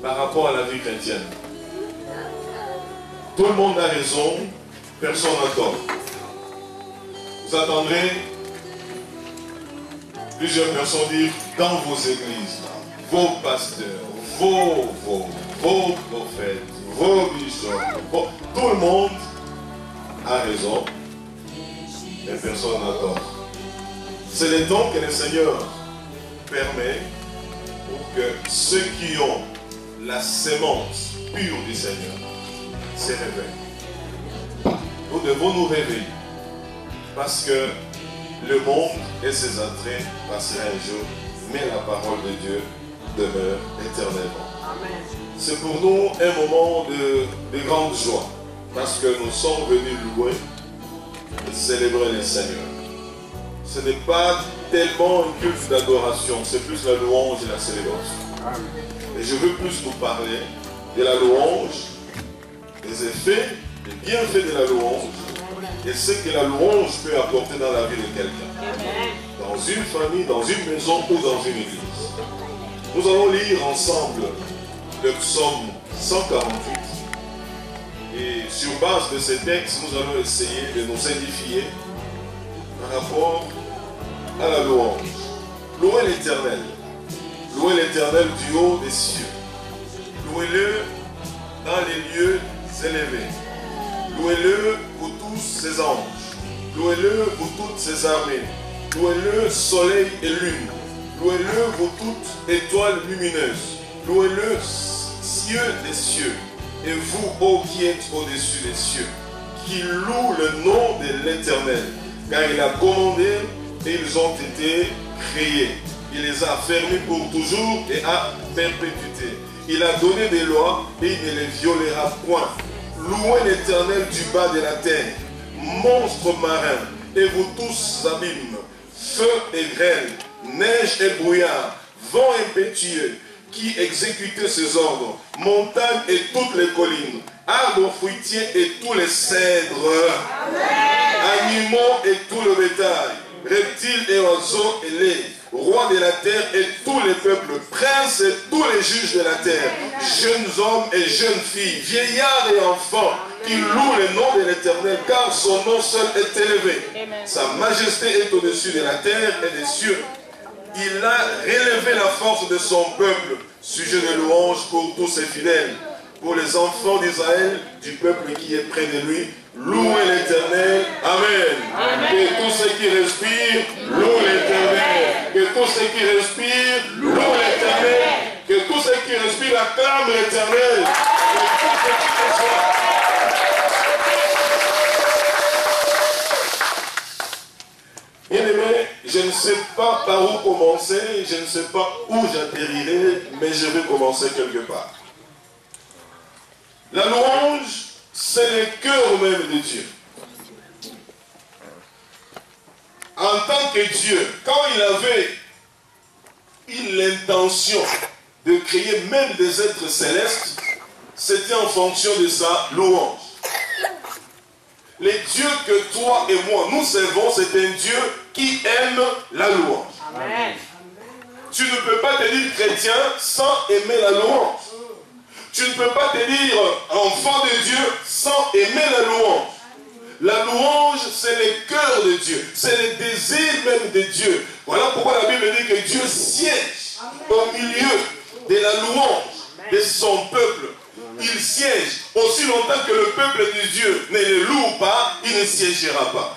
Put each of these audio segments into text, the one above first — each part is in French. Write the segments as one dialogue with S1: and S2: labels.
S1: par rapport à la vie chrétienne. Tout le monde a raison, personne n'a tort. Vous attendrez plusieurs personnes dire dans vos églises, vos pasteurs, vos prophètes, vos bishops, tout le monde a raison, mais personne n'a tort. C'est les dons que le Seigneur permet pour que ceux qui ont la sémence pure du Seigneur se réveillent. Nous devons nous réveiller parce que le monde et ses attraits passeraient un jour, mais la parole de Dieu demeure éternellement. C'est pour nous un moment de grande joie parce que nous sommes venus louer et célébrer le Seigneur. Ce n'est pas tellement un culte d'adoration, c'est plus la louange et la célébration. Et je veux plus vous parler de la louange, des effets, des bienfaits de la louange et ce que la louange peut apporter dans la vie de quelqu'un. Dans une famille, dans une maison ou dans une église. Nous allons lire ensemble le psaume 148. Et sur base de ces textes, nous allons essayer de nous édifier par rapport à la louange. Louez l'Éternel. Louez l'Éternel du haut des cieux. Louez-le dans les lieux élevés. Louez-le pour tous ses anges. Louez-le pour toutes ses armées. Louez-le soleil et lune. Louez-le pour toutes étoiles lumineuses. Louez-le cieux des cieux. Et vous, ô qui êtes au-dessus des cieux, qui louent le nom de l'Éternel. Car il a commandé et ils ont été créés. Il les a fermés pour toujours et à perpétuité. Il a donné des lois et il ne les violera point. Louez l'Éternel du bas de la terre, monstres marins, et vous tous abîmes, feu et grêle, neige et brouillard, vent impétueux, qui exécutez ses ordres, montagnes et toutes les collines, arbres fruitiers et tous les cèdres, animaux et tout le bétail, reptiles et oiseaux et lait, rois de la terre et tous les peuples, princes et tous les juges de la terre, jeunes hommes et jeunes filles, vieillards et enfants, qui louent le nom de l'Éternel, car son nom seul est élevé. Sa majesté est au-dessus de la terre et des cieux. Il a relevé la force de son peuple, sujet de louange pour tous ses fidèles, pour les enfants d'Israël, du peuple qui est près de lui. Louez l'Éternel. Amen. Que tous ceux qui respirent, louent l'Éternel. Que tous ceux qui respirent, louent l'Éternel. Que tous ceux qui respirent acclament l'Éternel. Bien-aimé, je ne sais pas par où commencer, je ne sais pas où j'atterrirai, mais je vais commencer quelque part. La louange, c'est le cœur même de Dieu. En tant que Dieu, quand il avait eu l'intention de créer même des êtres célestes, c'était en fonction de sa louange. Le Dieu que toi et moi nous servons, c'est un Dieu qui aime la louange. Amen. Tu ne peux pas te dire chrétien sans aimer la louange. Tu ne peux pas te dire enfant de Dieu sans aimer la louange. La louange, c'est le cœur de Dieu. C'est le désir même de Dieu. Voilà pourquoi la Bible dit que Dieu siège au milieu de la louange de son peuple. Il siège aussi longtemps que le peuple de Dieu ne le loue pas, il ne siégera pas.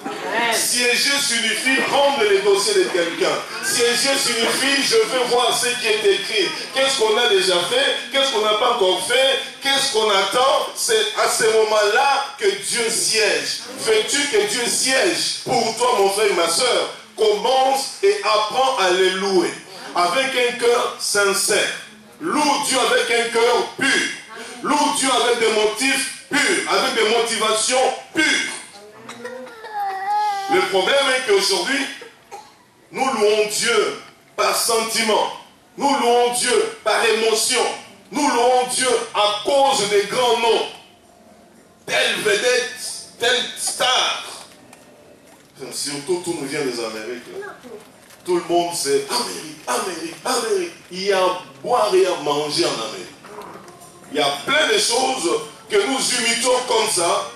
S1: Siéger signifie rendre les dossiers de quelqu'un. Siéger signifie je veux voir ce qui est écrit. Qu'est-ce qu'on a déjà fait? Qu'est-ce qu'on n'a pas encore fait? Qu'est-ce qu'on attend? C'est à ce moment-là que Dieu siège. Veux-tu que Dieu siège pour toi, mon frère et ma soeur? Commence et apprends à le louer avec un cœur sincère. Loue Dieu avec un cœur pur. Loue Dieu avec des motifs purs, avec des motivations pures. Le problème est qu'aujourd'hui, nous louons Dieu par sentiment. Nous louons Dieu par émotion. Nous louons Dieu à cause des grands noms. Telle vedette, telle star. Surtout, tout nous vient des Amériques. Là. Tout le monde sait Amérique, Amérique, Amérique. Il y a à boire et à manger en Amérique. Il y a plein de choses que nous imitons comme ça,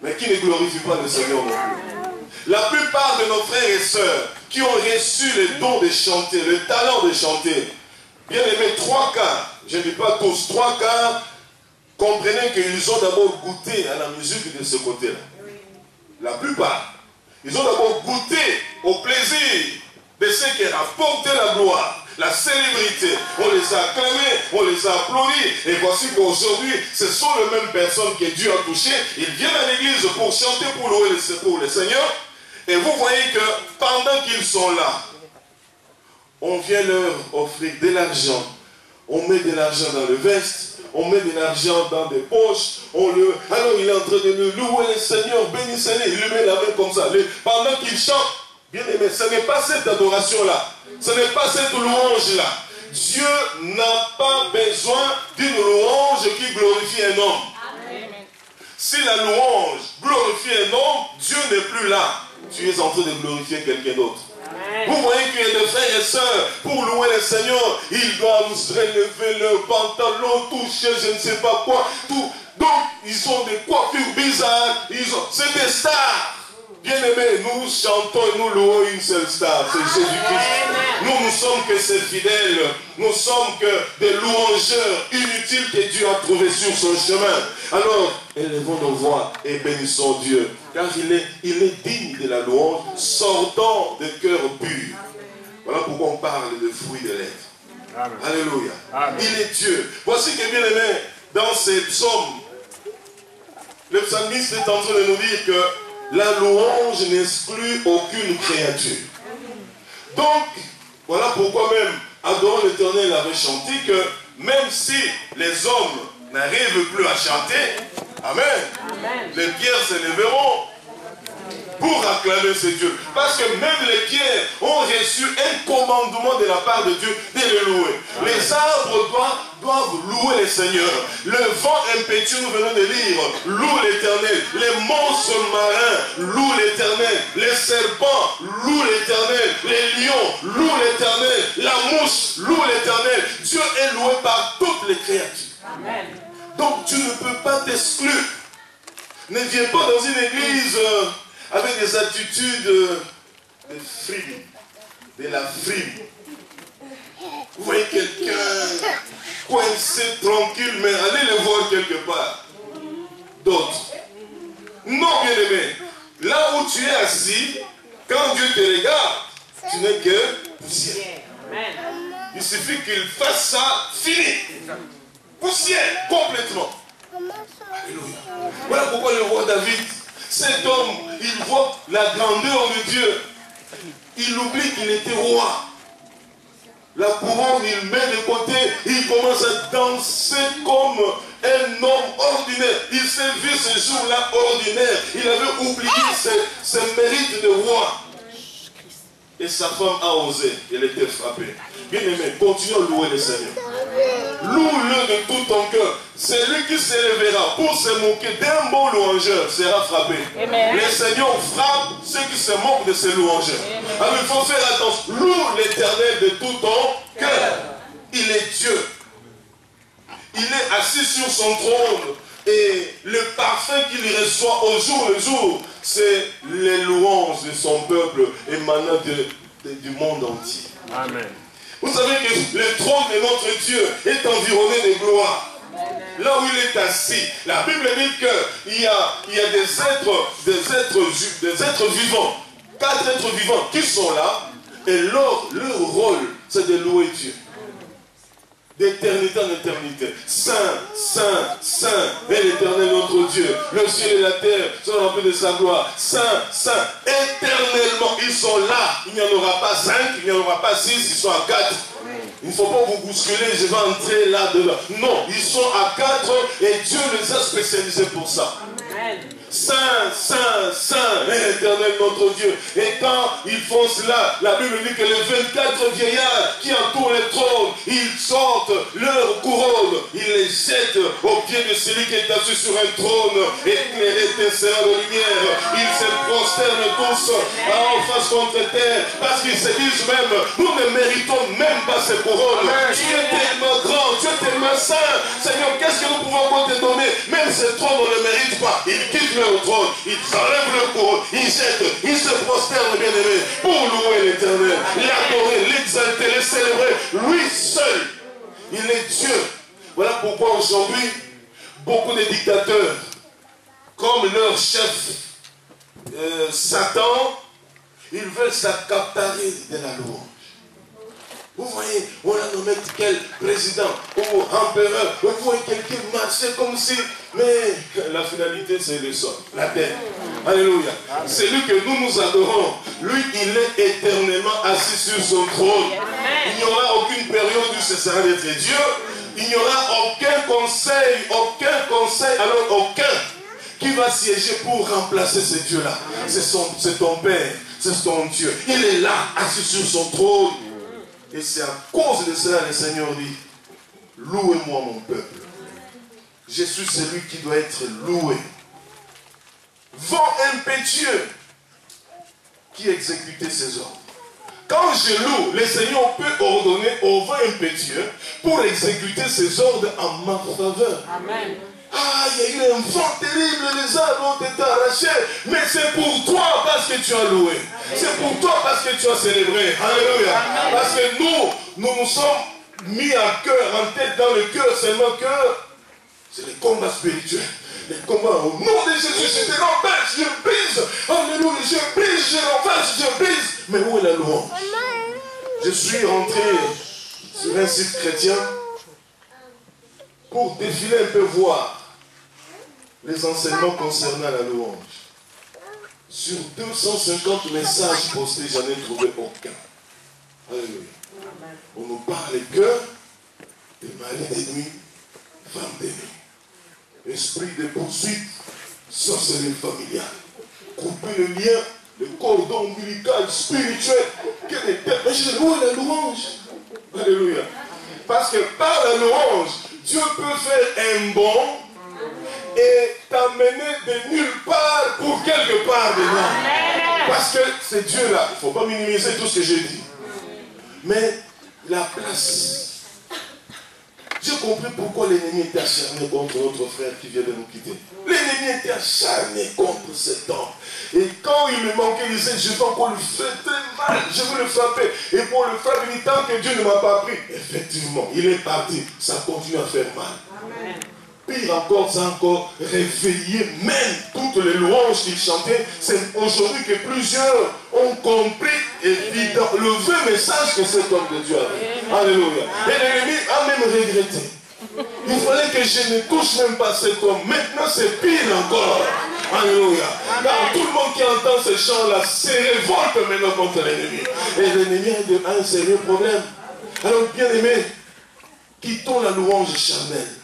S1: mais qui ne glorifient pas le Seigneur non plus. La plupart de nos frères et sœurs qui ont reçu le don de chanter, le talent de chanter, bien aimé, 3 quarts, je ne dis pas tous, 3 quarts, comprenez qu'ils ont d'abord goûté à la musique de ce côté-là. La plupart. Ils ont d'abord goûté au plaisir de ce qui rapporte la gloire. La célébrité, on les a acclamés, on les a applaudis, et voici qu'aujourd'hui, ce sont les mêmes personnes que Dieu a touchées. Ils viennent à l'église pour chanter pour louer le Seigneur, et vous voyez que pendant qu'ils sont là, on vient leur offrir de l'argent, on met de l'argent dans le veste, on met de l'argent dans des poches, alors il est en train de nous louer le Seigneur, bénissez-le, il lui met la main comme ça, pendant qu'il chante. Bien aimé, ce n'est pas cette adoration-là. Ce n'est pas cette louange-là. Dieu n'a pas besoin d'une louange qui glorifie un homme. Amen. Si la louange glorifie un homme, Dieu n'est plus là. Tu es en train de glorifier quelqu'un d'autre. Vous voyez qu'il y a des frères et sœurs, pour louer le Seigneur, ils doivent relever leurs pantalons, toucher je ne sais pas quoi. Tout. Donc, ils ont des coiffures bizarres. C'est des stars. Bien-aimés, nous chantons et nous louons une seule star, c'est Jésus-Christ. Nous ne sommes que ses fidèles, nous sommes que des louangeurs inutiles que Dieu a trouvés sur son chemin. Alors, élevons nos voix et bénissons Dieu, car il est digne de la louange, sortant de cœurs purs. Voilà pourquoi on parle de fruits de lèvres. Amen. Alléluia. Amen. Il est Dieu. Voici que, bien-aimés, dans ces psaumes, le psalmiste est en train de nous dire que la louange n'exclut aucune créature. Donc, voilà pourquoi même Adorons l'Éternel avait chanté que même si les hommes n'arrivent plus à chanter, amen, amen, les pierres s'élèveront pour acclamer ce Dieu. Parce que même les pierres ont reçu un commandement de la part de Dieu de les louer. Amen. Les arbres doivent louer le Seigneur. Le vent impétueux, nous venons de lire, loue l'Éternel. Les monstres marins louent l'Éternel. Les serpents louent l'Éternel. Les lions louent l'Éternel. La mouche loue l'Éternel. Dieu est loué par toutes les créatures. Amen. Donc tu ne peux pas t'exclure. Ne viens pas dans une église avec des attitudes de frime, de la frime. Vous voyez quelqu'un coincé, tranquille, mais allez le voir quelque part. D'autres. Non, bien-aimé. Là où tu es assis, quand Dieu te regarde, tu n'es que poussière. Il suffit qu'il fasse ça, fini. Poussière, complètement. Alléluia. Voilà pourquoi le roi David, cet homme, il voit la grandeur de Dieu. Il oublie qu'il était roi. La couronne, il met de côté, il commence à danser comme un homme ordinaire. Il s'est vu ce jour-là ordinaire. Il avait oublié ses mérites de roi. Et sa femme a osé, elle était frappée. Bien aimé, continue à louer le Seigneur. Loue-le de tout ton cœur. Celui qui s'élèvera pour se moquer d'un bon louangeur sera frappé. Amen. Le Seigneur frappe ceux qui se moquent de ses louangeurs. Alors il faut faire attention. Loue l'Éternel de tout ton cœur. Il est Dieu. Il est assis sur son trône. Et le parfum qu'il reçoit au jour le jour, c'est les louanges de son peuple émanant du monde entier. Amen. Vous savez que le trône de notre Dieu est environné de gloire. Là où il est assis, la Bible dit qu'il y a des êtres vivants, 4 êtres vivants qui sont là, et leur rôle, c'est de louer Dieu. D'éternité en éternité. Saint, Saint, Saint est l'Éternel notre Dieu. Le ciel et la terre sont remplis de sa gloire. Saint, Saint, éternellement, ils sont là. Il n'y en aura pas 5, il n'y en aura pas 6, ils sont à 4. Il ne faut pas vous bousculer, je vais entrer là-dedans. Non, ils sont à 4 et Dieu les a spécialisés pour ça. Amen. Saint, Saint, Saint est l'Éternel notre Dieu. Et quand ils font cela, la Bible dit que les 24 vieillards qui entourent le trône, ils sortent leur couronne, ils les jettent au pied de celui qui est assis sur un trône, éclairé étincelant de lumière. Ils se prosternent tous en face contre terre, parce qu'ils se disent même, nous ne méritons même pas ces couronnes. Tu es tellement grand, tu es tellement saint. Seigneur, qu'est-ce que nous pouvons encore te donner? Même ce trône, on ne le mérite pas. Ils quittent leur trône, ils enlèvent le couronne, ils jettent, ils se prosternent, bien-aimés, pour louer l'Éternel, l'adorer, l'exalter, le célébrer. Lui seul, il est Dieu. Voilà pourquoi aujourd'hui, beaucoup de dictateurs, comme leur chef Satan, ils veulent s'accaparer de la louange. Vous voyez, on a nommé quel président ou empereur, vous voyez quelqu'un marcher comme si, mais la finalité c'est le sol, la terre. Alléluia. C'est lui que nous adorons. Lui, il est éternellement assis sur son trône. Il n'y aura aucune période où ce sera d'être Dieu. Il n'y aura aucun conseil, alors aucun qui va siéger pour remplacer ce Dieu-là. C'est ton Père, c'est ton Dieu. Il est là, assis sur son trône. Et c'est à cause de cela, le Seigneur dit, louez-moi mon peuple. Je suis celui qui doit être loué. Vent impétueux qui exécutait ses ordres. Quand je loue, le Seigneur peut ordonner au vent impétueux pour exécuter ses ordres en ma faveur. Amen. Ah, il y a eu un vent terrible, les arbres ont été arrachés, mais c'est pour toi parce que tu as loué. C'est pour toi parce que tu as célébré. Alléluia. Parce que nous sommes mis en cœur, en tête dans le cœur, seulement cœur. C'est le combat spirituel. Le combat au nom de Jésus, je te renverse, je brise. Alléluia, je brise, je renverse, je brise. Mais où est la louange? Je suis rentré sur un site chrétien pour défiler un peu voir les enseignements concernant la louange. Sur 250 messages postés, j'en ai trouvé aucun. Alléluia. On nous parle que des maris des nuits, femmes des nuits, esprit de poursuite, sorcellerie familiale, couper le lien, le cordon ombilical, spirituel. Mais je dis, où est la louange? Alléluia. Parce que par la louange, Dieu peut faire un bond et t'amener de nulle part pour quelque part dedans. Parce que c'est Dieu là. Il ne faut pas minimiser tout ce que j'ai dit. Mais la place. J'ai compris pourquoi l'ennemi était acharné contre notre frère qui vient de nous quitter. L'ennemi était acharné contre cet homme. Et quand il me manquait, il disait, je vais encore le faire mal, je veux le frapper. Et pour le frapper, il dit, tant que Dieu ne m'a pas pris. Effectivement, il est parti. Ça continue à faire mal. Amen. Pire encore, ça a encore réveillé même toutes les louanges qu'il chantait. C'est aujourd'hui que plusieurs ont compris évident le vrai message que cet homme de Dieu avait. Alléluia. Et l'ennemi a même regretté. Il fallait que je ne touche même pas cet homme. Maintenant, c'est pire encore. Alléluia. Car tout le monde qui entend ce chant-là se révolte maintenant contre l'ennemi. Et l'ennemi a un sérieux problème. Alors, bien aimé, quittons la louange charnelle.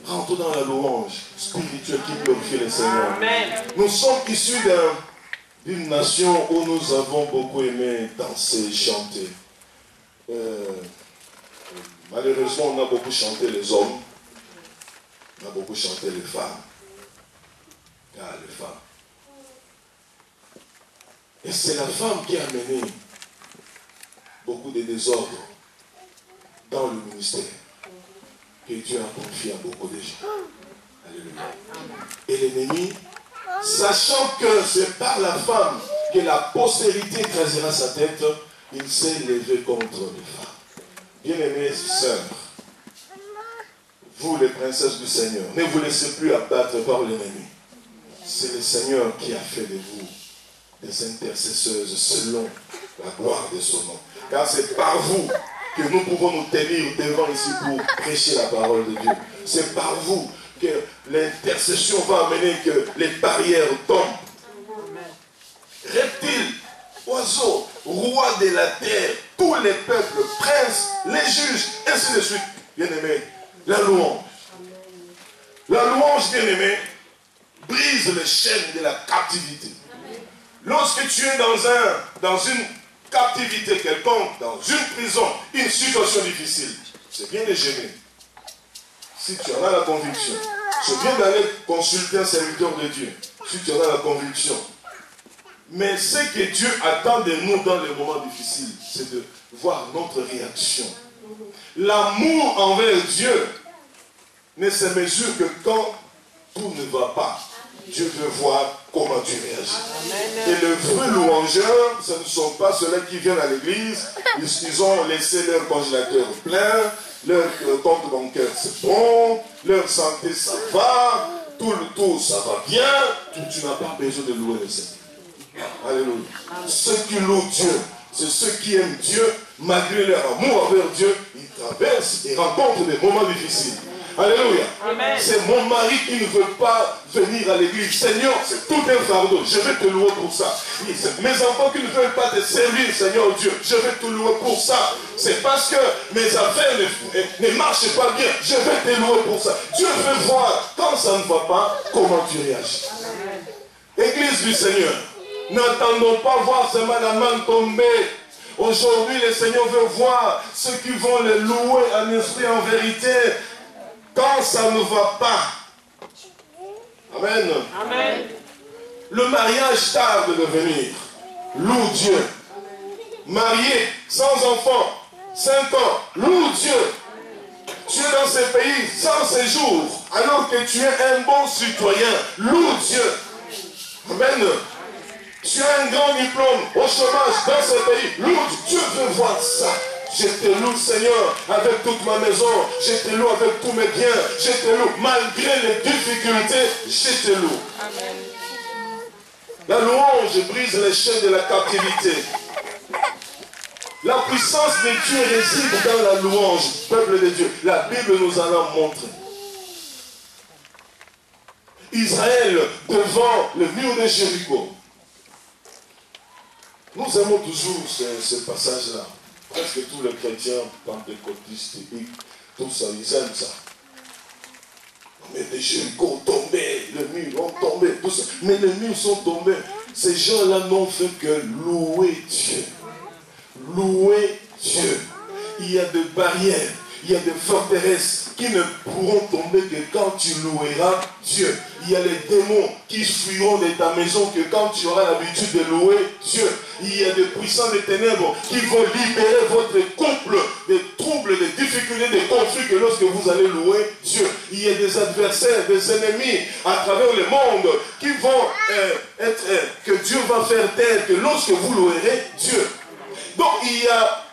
S1: Rentrons dans la louange spirituelle qui glorifie le Seigneur. Amen. Nous sommes issus d'une nation où nous avons beaucoup aimé danser, chanter. Malheureusement, on a beaucoup chanté les hommes. On a beaucoup chanté les femmes. Ah, les femmes. Et c'est la femme qui a mené beaucoup de désordres dans le ministère que Dieu a confié à beaucoup de gens. Alléluia. Et l'ennemi, sachant que c'est par la femme que la postérité écrasera sa tête, il s'est levé contre les femmes. Bien-aimés sœurs, vous les princesses du Seigneur, ne vous laissez plus abattre par l'ennemi. C'est le Seigneur qui a fait de vous des intercesseuses selon la gloire de son nom. Car c'est par vous que nous pouvons nous tenir devant ici pour prêcher la parole de Dieu. C'est par vous que l'intercession va amener que les barrières tombent. Reptiles, oiseaux, rois de la terre, tous les peuples, princes, les juges, ainsi de suite. Bien-aimés, la louange. La louange, bien-aimés, brise les chaînes de la captivité. Lorsque tu es dans une captivité quelconque, dans une prison, une situation difficile, c'est bien de gêner. Si tu en as la conviction, c'est bien d'aller consulter un serviteur de Dieu, si tu en as la conviction. Mais ce que Dieu attend de nous dans les moments difficiles, c'est de voir notre réaction. L'amour envers Dieu ne se mesure que quand tout ne va pas. Dieu veut voir comment tu réagis. Et le vrai louangeur, ce ne sont pas ceux-là qui viennent à l'église, ils ont laissé leur congélateur plein, leur compte bancaire c'est bon, leur santé ça va, tout ça va bien, tu n'as pas besoin de louer le Seigneur. Alléluia. Ceux qui louent Dieu, c'est ceux qui aiment Dieu, malgré leur amour envers Dieu, ils traversent et rencontrent des moments difficiles. Alléluia. C'est mon mari qui ne veut pas venir à l'église. Seigneur, c'est tout un fardeau. Je vais te louer pour ça. Mes enfants qui ne veulent pas te servir, Seigneur Dieu, je vais te louer pour ça. C'est parce que mes affaires ne marchent pas bien. Je vais te louer pour ça. Dieu veut voir, quand ça ne va pas, comment tu réagis. Église du Seigneur, n'attendons pas voir seulement la main tomber. Aujourd'hui, le Seigneur veut voir ceux qui vont le louer en esprit, en vérité. Quand ça ne va pas. Amen. Amen. Le mariage tarde de venir. Loue Dieu. Marié, sans enfant, 5 ans, loue Dieu. Tu es dans ces pays sans séjour, alors que tu es un bon citoyen. Loue Dieu. Amen. Tu as un grand diplôme au chômage dans ce pays. Loue Dieu. Dieu veut voir ça. Je te loue, Seigneur, avec toute ma maison. Je te loue avec tous mes biens. Je te loue malgré les difficultés. Je te loue. Amen. La louange brise les chaînes de la captivité. La puissance de Dieu réside dans la louange, peuple de Dieu. La Bible nous en a montré. Israël devant le mur de Jéricho. Nous aimons toujours ce passage-là. Presque tous les chrétiens, pentecôtistes, tout ça, ils aiment ça. Mais les Jéricho ont tombé, les murs ont tombé, tout ça. Mais les murs sont tombés. Ces gens-là n'ont fait que louer Dieu. Louer Dieu. Il y a des barrières, il y a des forteresses qui ne pourront tomber que quand tu loueras Dieu. Il y a les démons qui fuiront de ta maison que quand tu auras l'habitude de louer Dieu. Il y a des puissants des ténèbres qui vont libérer votre couple des troubles, des difficultés, des conflits que lorsque vous allez louer Dieu. Il y a des adversaires, des ennemis à travers le monde qui vont que Dieu va faire taire que lorsque vous louerez Dieu. Donc il y a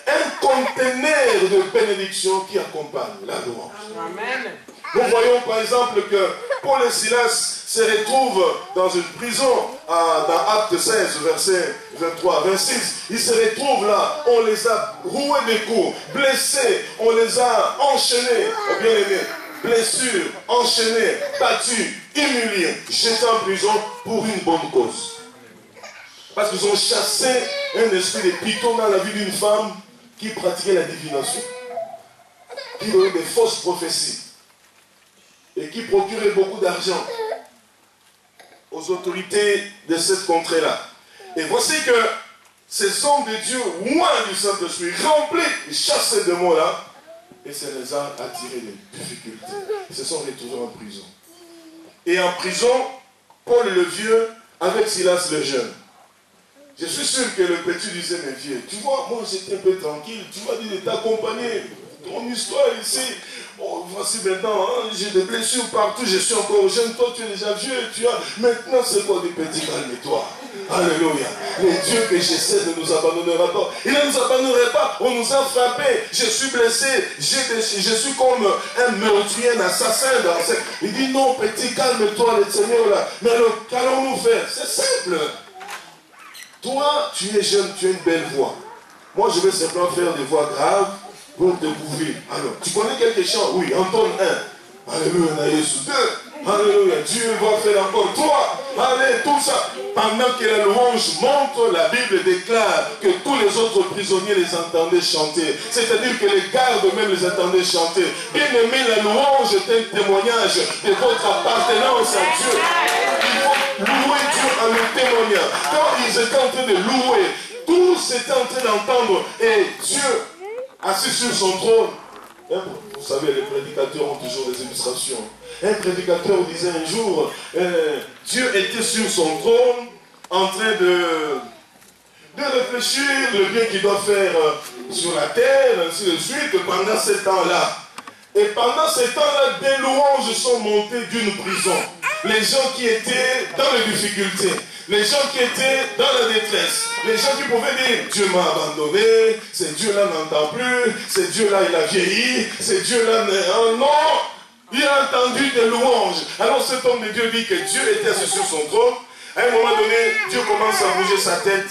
S1: un conteneur de bénédiction qui accompagne la louange. Amen. Nous voyons par exemple que Paul et Silas se retrouvent dans une prison dans Actes 16, verset 23 à 26. Ils se retrouvent là, on les a roués des coups, blessés, on les a enchaînés, bien aimés, blessures, enchaînés, battus, humiliés, jetés en prison pour une bonne cause. Parce qu'ils ont chassé un esprit de python dans la vie d'une femme qui pratiquait la divination, qui donnait des fausses prophéties et qui procurait beaucoup d'argent aux autorités de cette contrée-là. Et voici que ces hommes de Dieu, loin du Saint-Esprit, remplis, ils chassent ces démons-là et ça les a attirés des difficultés. Ils se sont retrouvés en prison. Et en prison, Paul le vieux avec Silas le jeune. Je suis sûr que le petit disait, mais vieux, tu vois, moi j'étais un peu tranquille, tu m'as dit de t'accompagner, ton histoire ici, oh, voici maintenant, hein, j'ai des blessures partout, je suis encore jeune, toi tu es déjà vieux, tu as, maintenant c'est quoi des petits, calme-toi. Alléluia. Le Dieu que j'essaie ne nous abandonnera pas. Il ne nous abandonnerait pas, on nous a frappés, je suis blessé, je suis comme un meurtrier, un assassin. Il dit non, petit, calme-toi, le Seigneur là. Mais alors, qu'allons-nous faire? C'est simple. Toi, tu es jeune, tu as une belle voix. Moi, je vais simplement faire des voix graves pour te prouver. Alors, tu connais quelques chants? Oui, entonne 1. Alléluia, Jésus 2. Alléluia, Dieu va faire encore 3. Allez, tout ça. Pendant que la louange monte, la Bible déclare que tous les autres prisonniers les entendaient chanter. C'est-à-dire que les gardes même les entendaient chanter. Bien aimé, la louange est un témoignage de votre appartenance à Dieu. Il faut louer Dieu en le témoignant. Quand ils étaient en train de louer, tous étaient en train d'entendre. Et Dieu, assis sur son trône, vous savez, les prédicateurs ont toujours des illustrations. Un prédicateur disait un jour, Dieu était sur son trône en train de réfléchir le bien qu'il doit faire sur la terre, ainsi de suite, pendant ce temps-là. Et pendant ce temps-là, des louanges sont montées d'une prison. Les gens qui étaient dans les difficultés, les gens qui étaient dans la détresse, les gens qui pouvaient dire Dieu m'a abandonné, ce Dieu-là n'entend plus, ce Dieu-là il a vieilli, ce Dieu-là non. Il a entendu des louanges. Alors cet homme de Dieu dit que Dieu était assis sur son trône. À un moment donné, Dieu commence à bouger sa tête.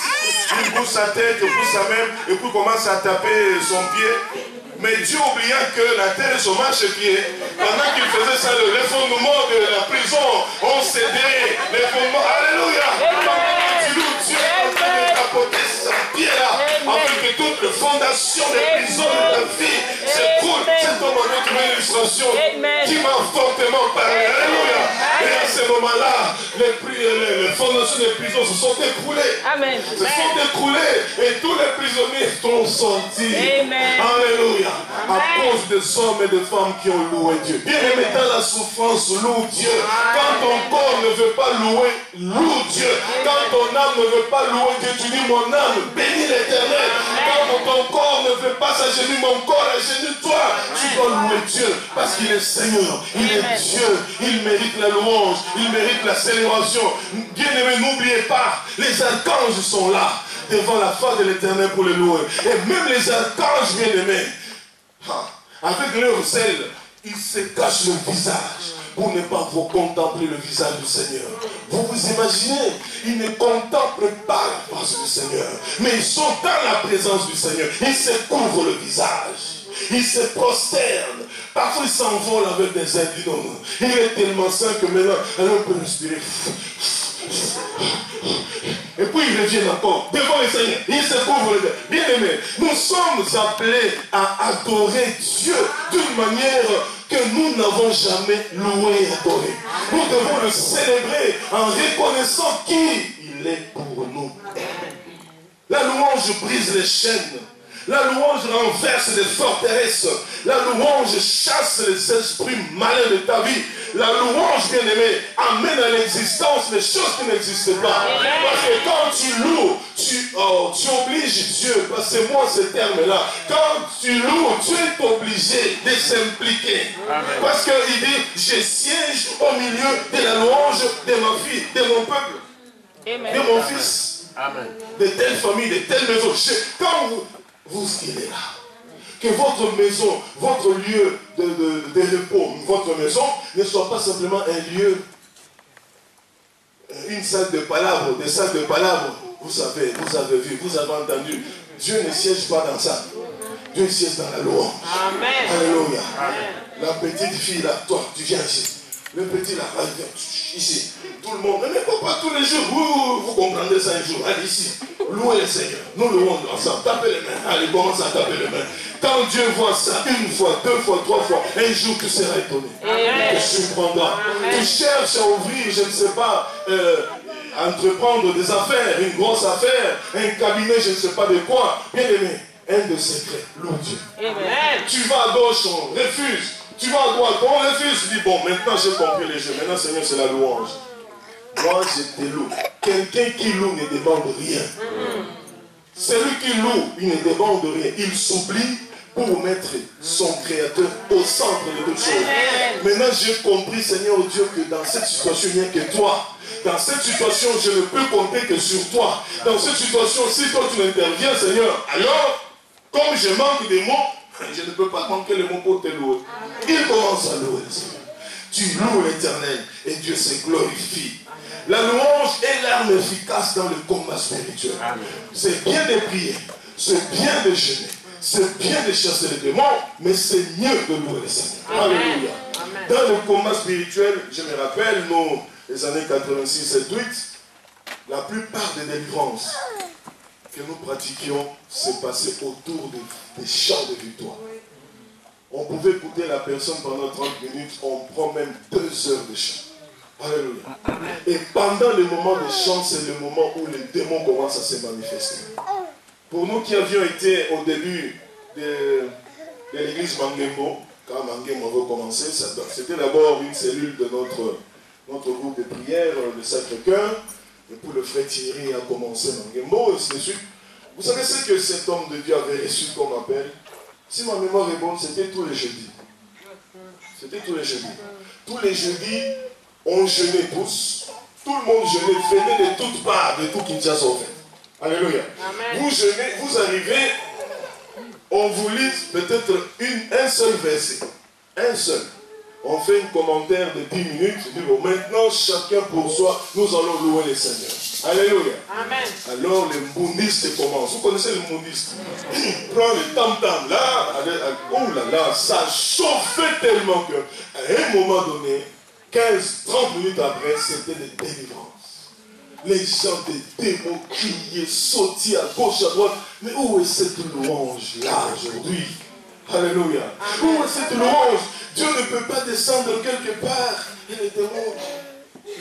S1: Il bouge sa tête, il bouge sa main, et puis commence à taper son pied. Mais Dieu oublia que la terre est son marchepied. Pendant qu'il faisait ça, les fondements de la prison ont cédé. Les fondements, alléluia. Dieu est en train de tapoter sa pied là, afin que toute la fondation des prisons de la vie s'écroule. Cet homme a trouvé une illustration qui m'a fortement parlé. Alléluia. Et à ce moment-là, les fondations des prisons se sont écroulées.
S2: Amen.
S1: Se sont écroulées et tous les prisonniers sont sortis.
S2: Amen.
S1: Alléluia. À cause des hommes et des femmes qui ont loué Dieu. Bien aimé, dans la souffrance, loue Dieu. Quand ton corps ne veut pas louer, loue Dieu. Quand ton âme ne veut pas louer Dieu, tu dis mon âme, bénis l'Éternel. Quand ton corps ne veut pas s'agenouiller, mon corps agenouille-toi. Tu dois louer Dieu parce qu'il est Seigneur, il est Dieu, il mérite la louange, il mérite la célébration. Bien aimé, n'oubliez pas, les archanges sont là devant la face de l'Éternel pour le louer. Et même les archanges, bien aimés, avec leur zèle, ils se cachent le visage pour ne pas vous contempler le visage du Seigneur. Vous vous imaginez, ils ne contemplent pas la face du Seigneur, mais ils sont dans la présence du Seigneur. Ils se couvrent le visage, ils se prosternent. Parfois ils s'envolent avec des ailes. Il est tellement saint que maintenant, on peut respirer. Et puis ils reviennent encore devant le Seigneur. Ils se couvrent les ailes. Bien aimés, nous sommes appelés à adorer Dieu d'une manière que nous n'avons jamais loué et adoré. Nous devons le célébrer en reconnaissant qui il est pour nous. La louange brise les chaînes. La louange renverse les forteresses. La louange chasse les esprits malins de ta vie. La louange, bien aimé, amène à l'existence les choses qui n'existent pas. Parce que quand tu loues, tu obliges Dieu. Passez-moi ce terme-là. Quand tu loues, tu es obligé de s'impliquer. Parce qu'il dit, je siège au milieu de la louange de ma fille, de mon peuple, de mon fils, de telle famille, de telle maison. Quand vous, il est là. Que votre maison, votre lieu de repos, votre maison ne soit pas simplement un lieu, une salle de palabres, des salles de palabres. Vous savez, vous avez vu, vous avez entendu. Dieu ne siège pas dans ça. Dieu siège dans la louange. Amen. Alléluia. Amen. La petite fille là, toi, tu viens ici. Le petit là, ici. Tout le monde, mais pourquoi tous les jours, vous comprendrez ça un jour. Allez ici, louez le Seigneur. Nous louons ensemble. Tapez les mains. Allez, commence à taper les mains. Quand Dieu voit ça, une fois, deux fois, trois fois, un jour tu seras étonné. Tu te surprendras. Tu cherches à ouvrir, je ne sais pas, entreprendre des affaires, une grosse affaire, un cabinet, je ne sais pas de quoi. Bien aimé, un de secrets, loue Dieu. Tu vas à gauche, on refuse. Tu vas à droite, on refuse. Tu dis, bon, maintenant j'ai compris les jeux. Maintenant, Seigneur, c'est la louange. Moi, je te loue. Quelqu'un qui loue ne demande rien. Celui qui loue, il ne demande rien. Il s'oublie pour mettre son Créateur au centre de toutes choses. Maintenant, j'ai compris, Seigneur Dieu, que dans cette situation, il n'y a que toi. Dans cette situation, je ne peux compter que sur toi. Dans cette situation, si toi tu n'interviens, Seigneur, alors, comme je manque des mots, je ne peux pas manquer les mots pour te louer. Il commence à louer le Seigneur. Tu loues l'Éternel et Dieu se glorifie. La louange est l'arme efficace dans le combat spirituel. C'est bien de prier, c'est bien de jeûner, c'est bien de chasser les démons, mais c'est mieux de louer le Seigneur. Alléluia. Dans le combat spirituel, je me rappelle, les années 86 et 8, la plupart des délivrances que nous pratiquions s'est passé autour des chants de victoire. On pouvait écouter la personne pendant 30 minutes, on prend même 2 heures de chant. Alléluia. Et pendant le moment de chant, c'est le moment où les démons commencent à se manifester. Pour nous qui avions été au début de l'église Mangembo, quand Mangembo avait commencé, c'était d'abord une cellule de notre groupe de prière, le Sacré-Cœur. Et puis le frère Thierry a commencé Mangembo, et ainsi de suite. Vous savez ce que cet homme de Dieu avait reçu comme appel? Si ma mémoire est bonne, c'était tous les jeudis. C'était tous les jeudis. Tous les jeudis, on jeûnait tous. Tout le monde jeûnait, venait de toutes parts, de tout Kinshasa en fait. Alléluia. Amen. Vous jeûnez, vous arrivez, on vous lise peut-être un seul verset. Un seul. On fait un commentaire de 10 minutes. Je dis, bon, maintenant, chacun pour soi, nous allons louer le Seigneur. Alléluia. Amen. Alors, les bouddhistes commencent. Vous connaissez les bouddhistes? Il prend le tam-tam là. Oh là là, ça chauffait tellement qu'à un moment donné, 15-30 minutes après, c'était des délivrances. Les gens des démons criaient, sautaient à gauche, à droite. Mais où est cette louange-là aujourd'hui? Alléluia. Où est cette louange? Dieu ne peut pas descendre quelque part et les démons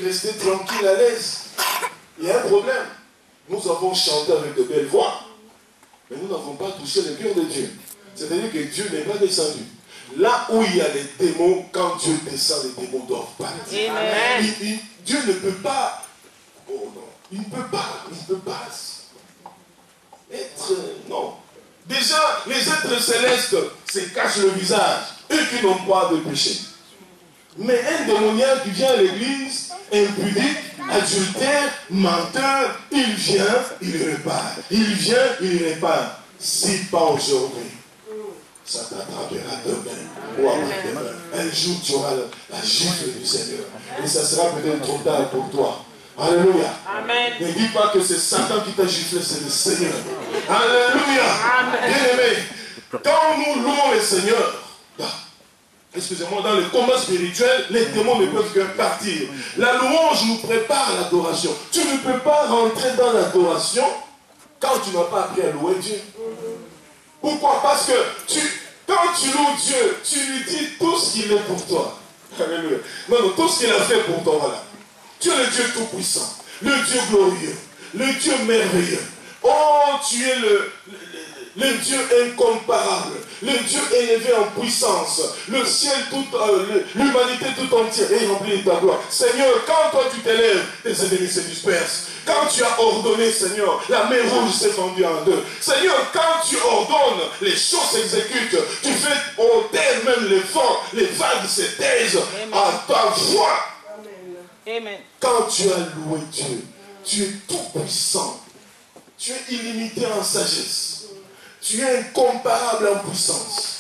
S1: rester tranquilles, à l'aise. Il y a un problème. Nous avons chanté avec de belles voix, mais nous n'avons pas touché le cœur de Dieu. C'est-à-dire que Dieu n'est pas descendu. Là où il y a les démons, quand Dieu descend, les démons doivent partir. Dieu ne peut pas. Oh non. Il ne peut pas être. Non. Déjà, les êtres célestes se cachent le visage, eux qui n'ont pas de péché. Mais un démoniaque qui vient à l'église, impudique, adultère, menteur, il vient, il répare. Il vient, il répare. Si pas aujourd'hui, ça t'attrapera demain ou après-demain. Un jour, tu auras la gifle du Seigneur. Et ça sera peut-être trop tard pour toi. Alléluia. Amen. Ne dis pas que c'est Satan qui t'a giflé, c'est le Seigneur. Alléluia. Bien-aimé, quand nous louons le Seigneur, excusez-moi, dans le combat spirituel, les démons ne peuvent que partir. La louange nous prépare à l'adoration. Tu ne peux pas rentrer dans l'adoration quand tu n'as pas appris à louer Dieu. Pourquoi? Parce que quand tu loues Dieu, tu lui dis tout ce qu'il est pour toi. Alléluia. Non, tout ce qu'il a fait pour toi, voilà. Tu es le Dieu tout-puissant, le Dieu glorieux, le Dieu merveilleux. Oh, tu es le Dieu incomparable, le Dieu élevé en puissance, le ciel tout, l'humanité tout entière est remplie de ta gloire. Seigneur, quand toi tu t'élèves, tes ennemis se dispersent. Quand tu as ordonné, Seigneur, la mer rouge s'est fendue en deux. Seigneur, quand tu ordonnes, les choses s'exécutent. Tu fais ôter même les vents, les vagues se taisent à ta voix. Amen. Quand tu as loué Dieu, tu es tout puissant. Tu es illimité en sagesse. Tu es incomparable en puissance.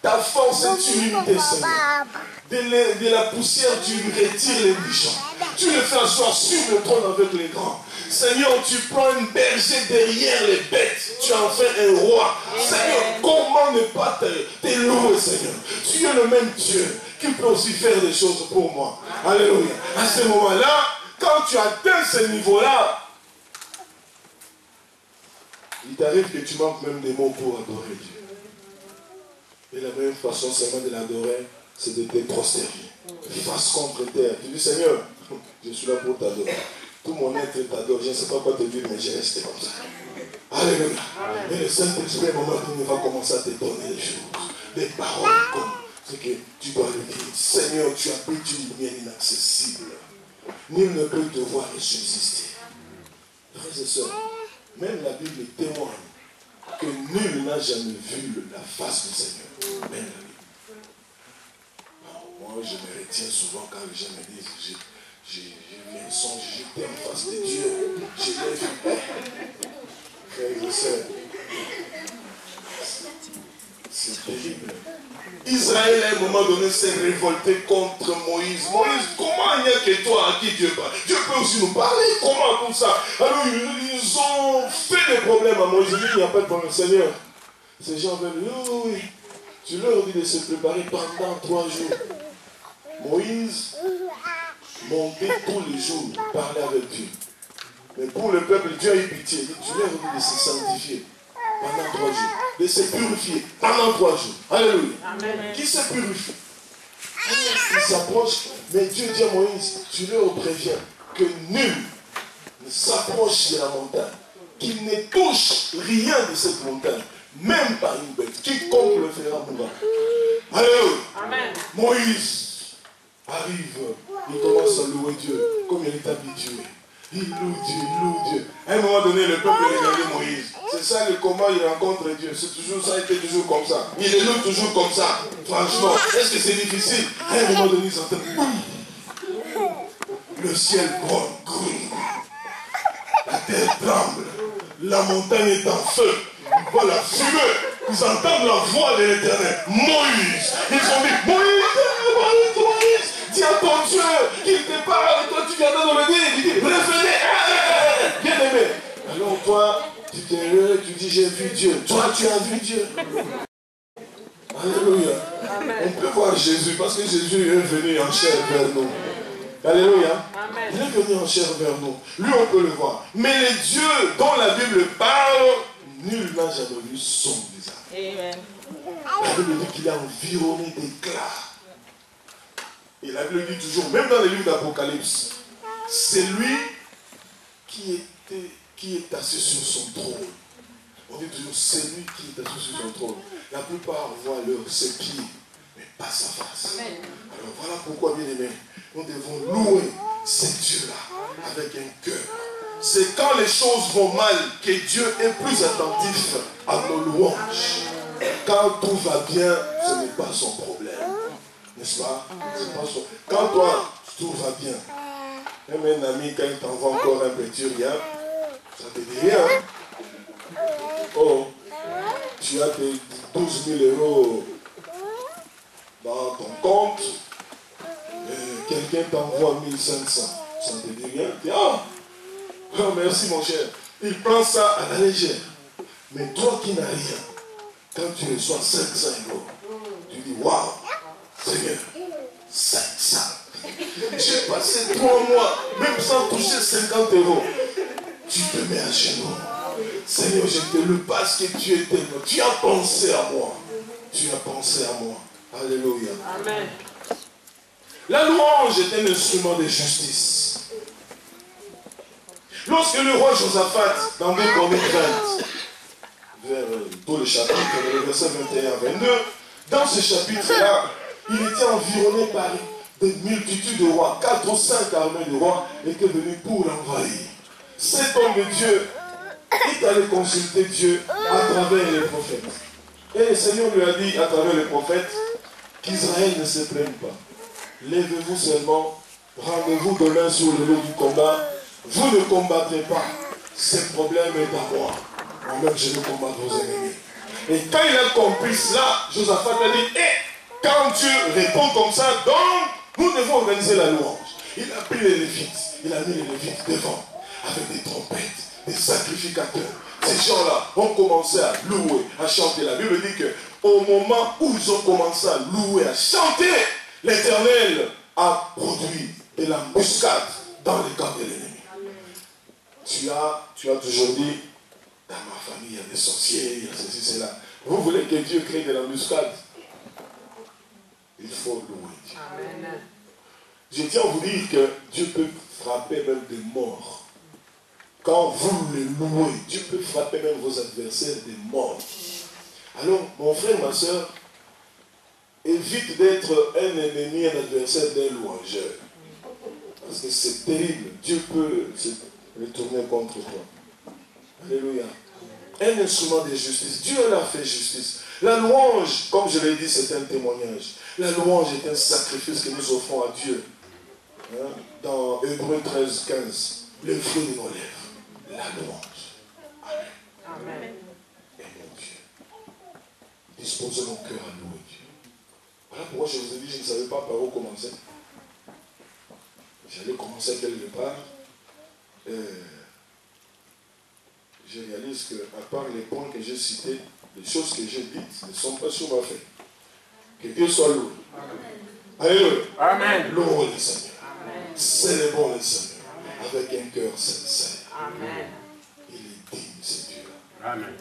S1: Ta force est illimitée, Seigneur. De la poussière, tu retires les méchants. Tu le fais asseoir sur le trône avec les grands. Seigneur, tu prends une berger derrière les bêtes. Tu en fais un roi. Seigneur, comment ne pas te louer, Seigneur? Tu es le même Dieu qui peut aussi faire des choses pour moi. Alléluia. À ce moment-là, quand tu atteins ce niveau-là, il t'arrive que tu manques même des mots pour adorer Dieu. Et la meilleure façon seulement de l'adorer, c'est de te prosterner. Face contre terre. Tu dis, Seigneur, je suis là pour t'adorer. Tout mon être t'adore. Je ne sais pas quoi te dire, mais j'ai resté comme ça. Alléluia. Et le Saint-Esprit, au moment où il va commencer à te donner des choses, des paroles comme ce que tu dois lui dire. Seigneur, tu habites une lumière inaccessible. Nul ne peut te voir et subsister. Frères et sœurs, même la Bible témoigne que nul n'a jamais vu la face du Seigneur. Même la Bible. Alors, moi, je me retiens souvent quand les gens me disent, j'ai vu un songe, j'étais en face de Dieu, je l'ai vu. Frères et sœurs, c'est terrible. Israël, à un moment donné, s'est révolté contre Moïse. Moïse, comment il n'y a que toi à qui Dieu parle? Dieu peut aussi nous parler. Comment comme ça? Alors, ils ont fait des problèmes à Moïse. Il n'y a pas de problème. Seigneur, ces gens veulent, oui, tu leur dis de se préparer pendant 3 jours. Moïse montait tous les jours, parlait avec Dieu. Mais pour le peuple, Dieu a eu pitié. Tu leur dis de se sanctifier pendant 3 jours. De se purifier pendant 3 jours. Alléluia. Amen. Qui se purifie? Il s'approche, mais Dieu dit à Moïse, tu leur préviens que nul ne s'approche de la montagne, qu'il ne touche rien de cette montagne, même pas une bête. Quiconque le fera mourra. Alléluia. Amen. Moïse arrive, il commence à louer Dieu comme il est habitué. Il loue Dieu, il loue Dieu. À un moment donné, le peuple regardait Moïse. C'est ça le comment il rencontre Dieu. C'est toujours ça, il fait toujours comme ça. Il le loue toujours comme ça. Franchement, est-ce que c'est difficile? À un moment donné, ils entendent. Le ciel gronde. La terre tremble. La montagne est en feu. Ils voient la fumée. Ils entendent la voix de l'Éternel. Moïse. Ils ont dit, Moïse, dis à ton Dieu qu'il te parle. Toi, tu viens de nous le dire. Il dit, revenez. Bien aimé. Alors toi, tu te réveilles, tu dis, j'ai vu Dieu. Toi, tu as vu Dieu. Alléluia. Amen. On peut voir Jésus parce que Jésus est venu en chair vers nous. Alléluia. Amen. Il est venu en chair vers nous. Lui, on peut le voir. Mais les dieux dont la Bible parle, nul n'a jamais vu son visage. Amen. La Bible dit qu'il est environné d'éclats. Et la Bible dit toujours, même dans les livres d'Apocalypse, c'est lui qui est assis sur son trône. On dit toujours, c'est lui qui est assis sur son trône. La plupart voient ses pieds, mais pas sa face. Amen. Alors voilà pourquoi, bien aimé, nous devons louer ces dieux-là avec un cœur. C'est quand les choses vont mal que Dieu est plus attentif à nos louanges. Quand tout va bien, ce n'est pas son problème. N'est-ce pas? C'est pas son... Quand toi, tout va bien, même un ami, quand il t'envoie encore un petit rien, ça te dit rien. Oh, tu as tes 12 000 euros dans ton compte, quelqu'un t'envoie 1500, ça te dit rien. Tu dis, oh, merci mon cher. Il prend ça à la légère. Mais toi qui n'as rien, quand tu reçois 500 euros, tu dis, waouh, Seigneur, 500. J'ai passé 3 mois, même sans toucher 50 euros. Tu te mets à genoux. Seigneur, je te loue parce que tu es tellement. Tu as pensé à moi. Tu as pensé à moi. Alléluia. Amen. La louange est un instrument de justice. Lorsque le roi Josaphat, dans 2 Chroniques 20, vers tout le chapitre, le verset 21 à 22, dans ce chapitre-là, il était environné par des multitudes de rois, 4 ou 5 armées de rois étaient venus pour l'envahir. Cet homme de Dieu est allé consulter Dieu à travers les prophètes. Et le Seigneur lui a dit à travers les prophètes qu'Israël ne se prenne pas. Lèvez-vous seulement, rendez-vous demain sur le lieu du combat. Vous ne combattrez pas. Ce problème est à moi. Moi-même, je vais combattre vos ennemis. Et quand il a compris cela, Josaphat a dit, quand Dieu répond comme ça, donc, nous devons organiser la louange. Il a pris les Lévites, il a mis les Lévites devant, avec des trompettes, des sacrificateurs. Ces gens-là ont commencé à louer, à chanter. La Bible dit qu'au moment où ils ont commencé à louer, à chanter, l'Éternel a produit de la muscade dans le camp de l'ennemi. Tu as toujours dit, dans ma famille, il y a des sorciers, il y a ceci, cela. Vous voulez que Dieu crée de la muscade? Il faut louer Dieu. Amen. Je tiens à vous dire que Dieu peut frapper même des morts. Quand vous le louez, Dieu peut frapper même vos adversaires des morts. Alors, mon frère, ma soeur, évite d'être un ennemi, un adversaire d'un louangeur. Parce que c'est terrible. Dieu peut se retourner contre toi. Alléluia. Un instrument de justice. Dieu l'a fait justice. La louange, comme je l'ai dit, c'est un témoignage. La louange est un sacrifice que nous offrons à Dieu. Hein? Dans Hébreux 13, 15, le fruit de nos lèvres, la louange. Amen. Amen. Et mon Dieu, disposez mon cœur à louer Dieu. Voilà pourquoi je vous ai dit, je ne savais pas par où commencer. J'allais commencer quelque part. Je réalise qu'à part les points que j'ai cités, les choses que j'ai dites ne sont pas sur ma feuille. Que Dieu soit loué. Alléluia. Amen. Louons le Seigneur. Célébrons le Seigneur avec un cœur sincère. Amen. Il est digne, ce Dieu-là. Amen.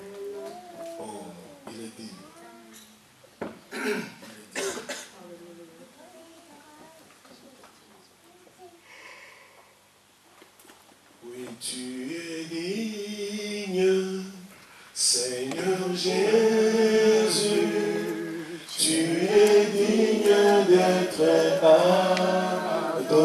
S1: Oh, il est digne. Oui, tu es digne, Seigneur Jésus. Tu es digne d'être adoré.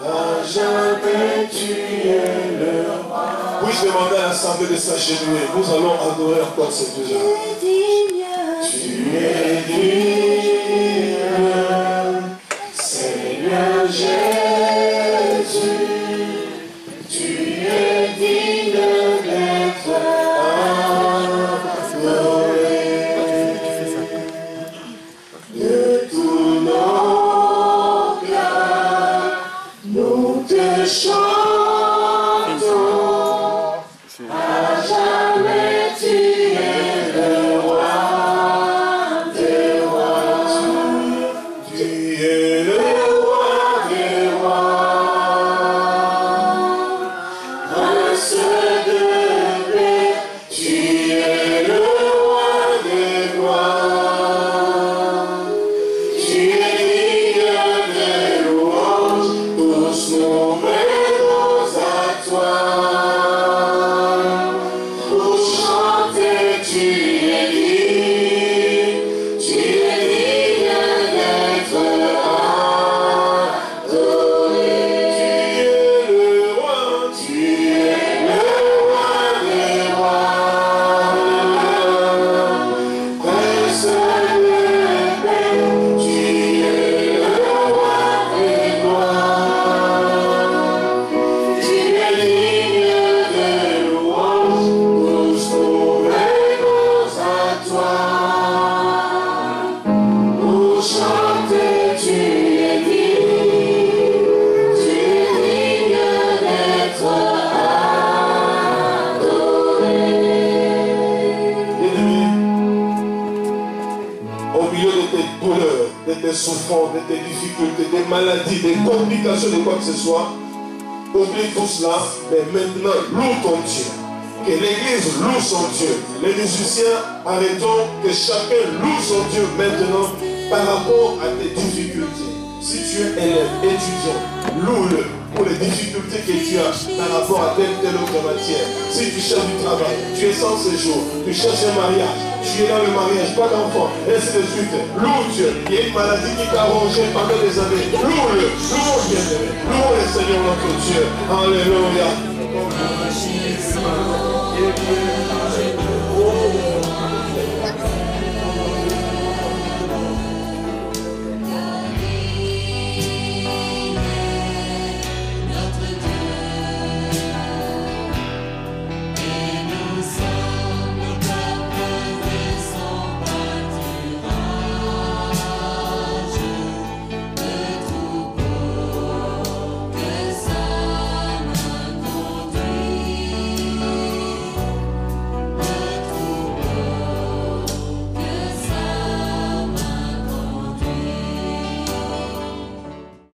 S1: à jamais tu es le roi. Puis-je demander à l'assemblée de s'agenouiller? Nous allons adorer encore ces deux gens. Tu es digne, Seigneur Jésus. Tu es digne d'être adoré. De tous nos cœurs, nous te chantons. À jamais tu es le roi des rois. Tu es le roi des rois. Prince de paix, tu es le roi des rois. Tu es digne des louanges, tous nous mêlons à toi. Pour chanter, tu es digne d'être adoré. Tu es le roi des rois. Prince de paix, tu es le roi des rois. Tu es digne des louanges, tous nous mêlons à toi. Pour chanter, tu es digne d'être adoré. Bien-aimé, au milieu de tes douleurs, de tes souffrances, de tes difficultés, des maladies, des complications de quoi que ce soit, oublie tout cela, mais maintenant loue ton Dieu. Que l'église loue son Dieu. Les musiciens, arrêtons que chacun loue son Dieu maintenant par rapport à tes difficultés. Si tu es élève, étudiant, loue-le pour les difficultés que tu as par rapport à telle autre matière. Si tu cherches du travail, tu es sans séjour, tu cherches un mariage, tu es dans le mariage, pas d'enfant, et ainsi de suite. Loue Dieu. Il y a une maladie qui t'a rongé pendant des années. Loue-le, loue bien-aimé, loue le Seigneur notre Dieu. Alléluia.